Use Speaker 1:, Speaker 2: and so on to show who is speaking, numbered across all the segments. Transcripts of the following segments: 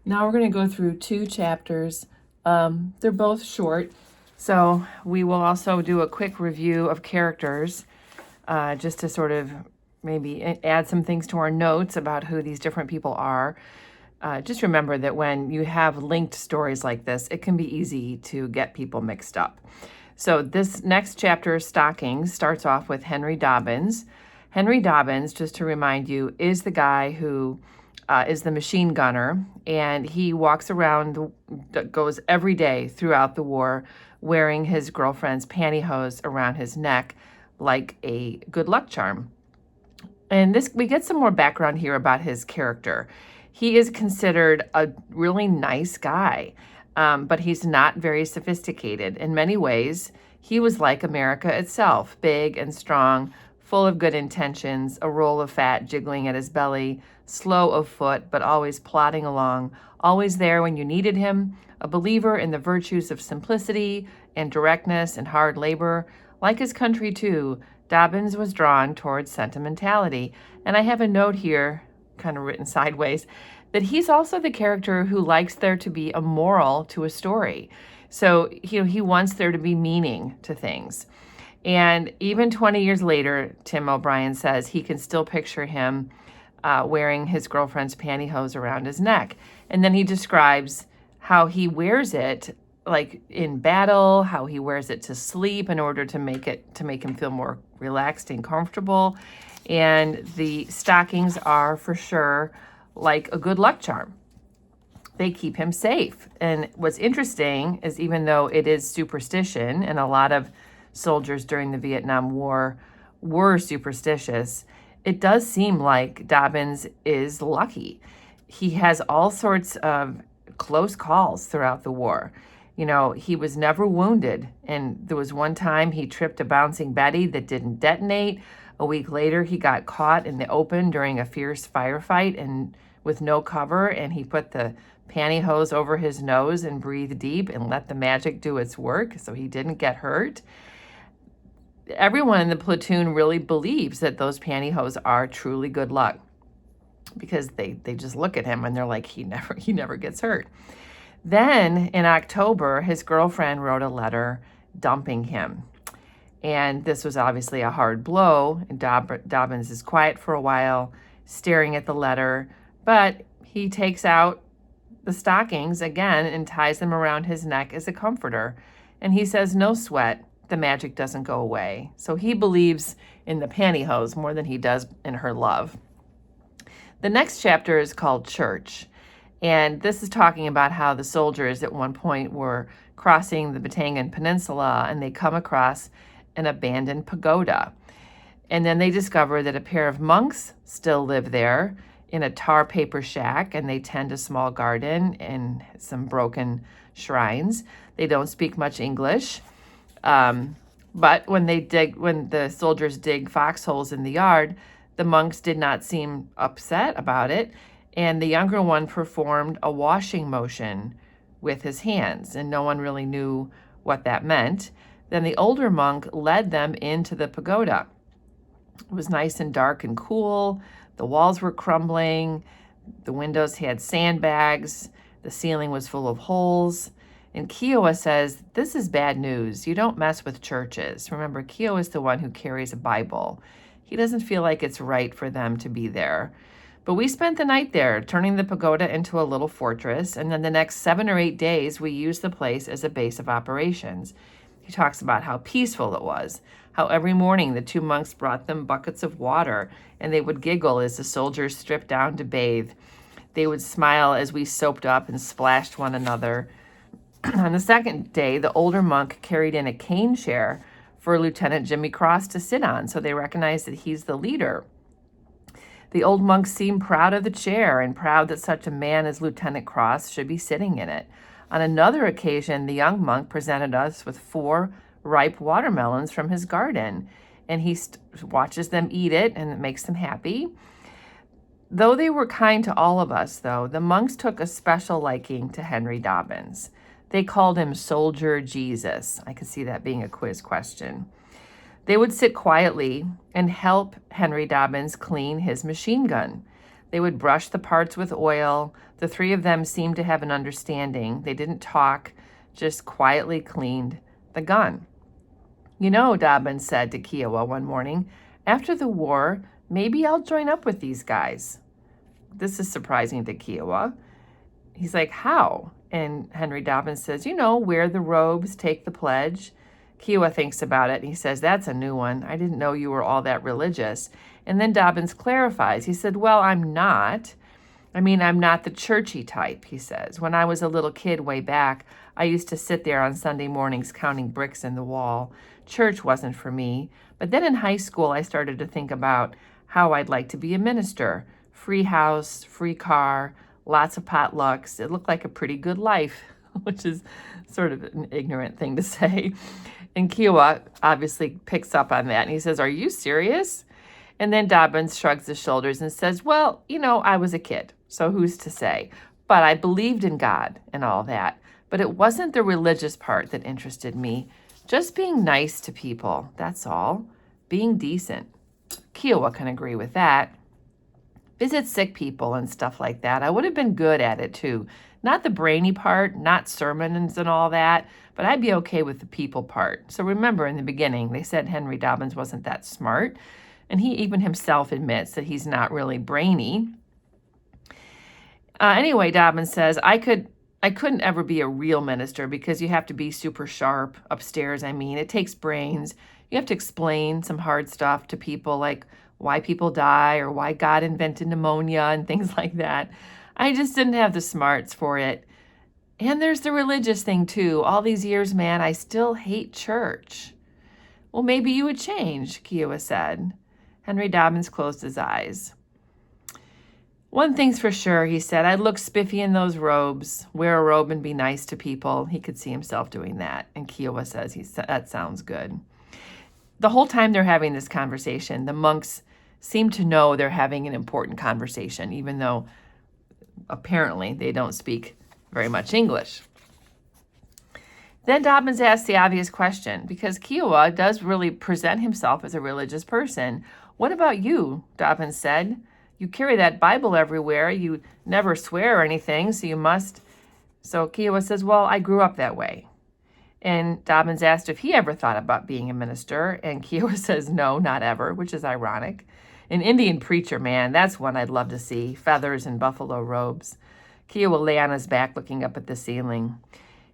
Speaker 1: Now we're going to go through two chapters. They're both short, so we will also do a quick review of characters, just to sort of maybe add some things to our notes about who these different people are. Just remember that when you have linked stories like this, it can be easy to get people mixed up. So this next chapter, Stockings, starts off with Henry Dobbins. Henry Dobbins, just to remind you, is the guy who is the machine gunner, and he walks around, goes every day throughout the war wearing his girlfriend's pantyhose around his neck like a good luck charm. And this, we get some more background here about his character. He is considered a really nice guy, but he's not very sophisticated. In many ways, he was like America itself, big and strong, full of good intentions, a roll of fat jiggling at his belly, slow of foot, but always plodding along, always there when you needed him, a believer in the virtues of simplicity and directness and hard labor. Like his country, too, Dobbins was drawn towards sentimentality. And I have a note here, kind of written sideways, that he's also the character who likes there to be a moral to a story. So, he wants there to be meaning to things. And even 20 years later, Tim O'Brien says he can still picture him wearing his girlfriend's pantyhose around his neck. And then he describes how he wears it, like in battle, how he wears it to sleep in order to make him feel more relaxed and comfortable. And the stockings are for sure like a good luck charm. They keep him safe. And what's interesting is, even though it is superstition, and a lot of soldiers during the Vietnam War were superstitious, it does seem like Dobbins is lucky. He has all sorts of close calls throughout the war. He was never wounded, and there was one time he tripped a bouncing Betty that didn't detonate. A week later, he got caught in the open during a fierce firefight and with no cover, and he put the pantyhose over his nose and breathed deep and let the magic do its work, so he didn't get hurt. Everyone in the platoon really believes that those pantyhose are truly good luck, because they just look at him and they're like, he never gets hurt. Then in October, his girlfriend wrote a letter dumping him. And this was obviously a hard blow. And Dobbins is quiet for a while, staring at the letter, but he takes out the stockings again and ties them around his neck as a comforter. And he says, no sweat, the magic doesn't go away. So he believes in the pantyhose more than he does in her love. The next chapter is called Church. And this is talking about how the soldiers at one point were crossing the Batangan Peninsula, and they come across an abandoned pagoda. And then they discover that a pair of monks still live there in a tar paper shack, and they tend a small garden and some broken shrines. They don't speak much English. But when the soldiers dig foxholes in the yard, the monks did not seem upset about it. And the younger one performed a washing motion with his hands, and no one really knew what that meant. Then the older monk led them into the pagoda. It was nice and dark and cool. The walls were crumbling. The windows had sandbags. The ceiling was full of holes. And Kiowa says, this is bad news. You don't mess with churches. Remember, Kiowa is the one who carries a Bible. He doesn't feel like it's right for them to be there. But we spent the night there, turning the pagoda into a little fortress, and then the next 7 or 8 days, we used the place as a base of operations. He talks about how peaceful it was, how every morning the two monks brought them buckets of water, and they would giggle as the soldiers stripped down to bathe. They would smile as we soaped up and splashed one another. On the second day, the older monk carried in a cane chair for Lieutenant Jimmy Cross to sit on, so they recognized that he's the leader. The old monk seemed proud of the chair and proud that such a man as Lieutenant Cross should be sitting in it. On another occasion, the young monk presented us with 4 ripe watermelons from his garden, and he watches them eat it, and it makes them happy. Though they were kind to all of us, though, the monks took a special liking to Henry Dobbins. They called him Soldier Jesus. I could see that being a quiz question. They would sit quietly and help Henry Dobbins clean his machine gun. They would brush the parts with oil. The three of them seemed to have an understanding. They didn't talk, just quietly cleaned the gun. You know, Dobbins said to Kiowa one morning, after the war, maybe I'll join up with these guys. This is surprising to Kiowa. He's like, how? And Henry Dobbins says, wear the robes, take the pledge. Kiowa thinks about it. And he says, that's a new one. I didn't know you were all that religious. And then Dobbins clarifies. He said, well, I'm not. I'm not the churchy type, he says. When I was a little kid way back, I used to sit there on Sunday mornings counting bricks in the wall. Church wasn't for me. But then in high school, I started to think about how I'd like to be a minister. Free house, free car, lots of potlucks. It looked like a pretty good life, which is sort of an ignorant thing to say. And Kiowa obviously picks up on that, and he says, are you serious? And then Dobbins shrugs his shoulders and says, well, I was a kid, so who's to say? But I believed in God and all that. But it wasn't the religious part that interested me. Just being nice to people, that's all. Being decent. Kiowa can agree with that. Visit sick people and stuff like that. I would have been good at it too. Not the brainy part, not sermons and all that, but I'd be okay with the people part. So remember in the beginning, they said Henry Dobbins wasn't that smart, and he even himself admits that he's not really brainy. Anyway, Dobbins says, I couldn't ever be a real minister because you have to be super sharp upstairs. It takes brains. You have to explain some hard stuff to people, like why people die or why God invented pneumonia and things like that. I just didn't have the smarts for it. And there's the religious thing too. All these years, man, I still hate church. Well, maybe you would change, Kiowa said. Henry Dobbins closed his eyes. One thing's for sure, he said. I'd look spiffy in those robes, wear a robe and be nice to people. He could see himself doing that. And Kiowa says, that sounds good. The whole time they're having this conversation, the monks seem to know they're having an important conversation, even though apparently they don't speak very much English. Then Dobbins asks the obvious question, because Kiowa does really present himself as a religious person. What about you? Dobbins said. You carry that Bible everywhere. You never swear or anything, so you must. So Kiowa says, well, I grew up that way. And Dobbins asked if he ever thought about being a minister, and Kiowa says, no, not ever, which is ironic. An Indian preacher, man, that's one I'd love to see, feathers and buffalo robes. Kiowa lay on his back looking up at the ceiling.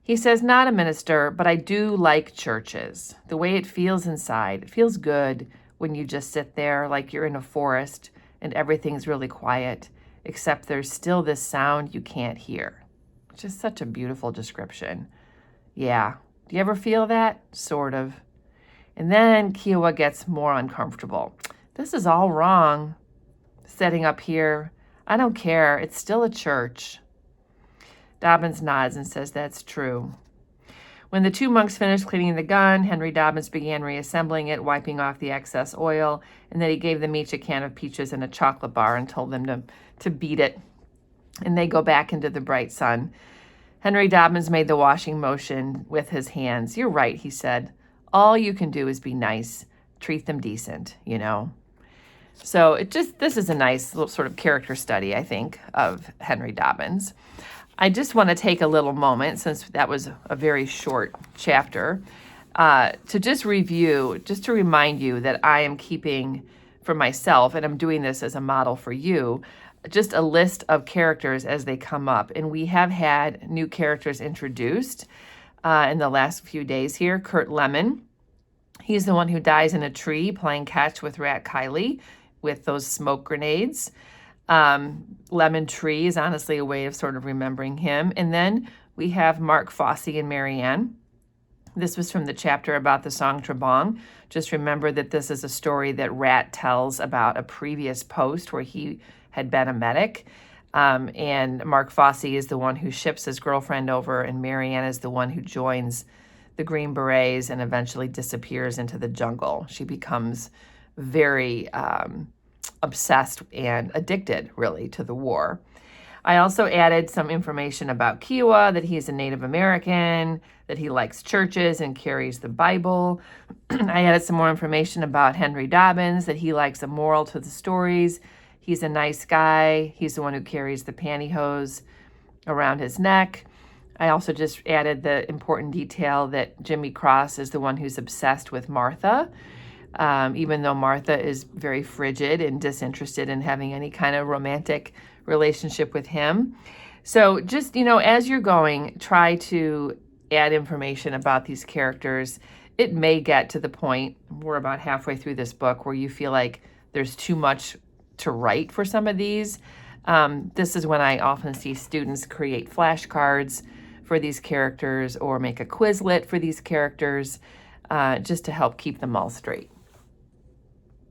Speaker 1: He says, not a minister, but I do like churches. The way it feels inside. It feels good when you just sit there like you're in a forest and everything's really quiet, except there's still this sound you can't hear, which is such a beautiful description. Yeah. Do you ever feel that? Sort of. And then Kiowa gets more uncomfortable. This is all wrong. Setting up here. I don't care. It's still a church. Dobbins nods and says that's true. When the two monks finished cleaning the gun, Henry Dobbins began reassembling it, wiping off the excess oil, and then he gave them each a can of peaches and a chocolate bar and told them to beat it. And they go back into the bright sun. Henry Dobbins made the washing motion with his hands. You're right, he said. All you can do is be nice. Treat them decent, So this is a nice little sort of character study, I think, of Henry Dobbins. I just want to take a little moment, since that was a very short chapter, to just review, just to remind you that I am keeping for myself, and I'm doing this as a model for you, just a list of characters as they come up. And we have had new characters introduced in the last few days here. Kurt Lemon, he's the one who dies in a tree playing catch with Rat Kiley with those smoke grenades. Lemon Tree is honestly a way of sort of remembering him. And then we have Mark Fosse and Marianne. This was from the chapter about the song Trebong. Just remember that this is a story that Rat tells about a previous post where he had been a medic. And Mark Fosse is the one who ships his girlfriend over, and Marianne is the one who joins the Green Berets and eventually disappears into the jungle. She becomes very obsessed and addicted, really, to the war. I also added some information about Kiowa, that he's a Native American, that he likes churches and carries the Bible. I added some more information about Henry Dobbins, that he likes a moral to the stories. he's a nice guy. He's the one who carries the pantyhose around his neck. I also just added the important detail that Jimmy Cross is the one who's obsessed with Martha, even though Martha is very frigid and disinterested in having any kind of romantic relationship with him. So just, as you're going, try to add information about these characters. It may get to the point, we're about halfway through this book, where you feel like there's too much to write for some of these. This is when I often see students create flashcards for these characters or make a Quizlet for these characters, just to help keep them all straight.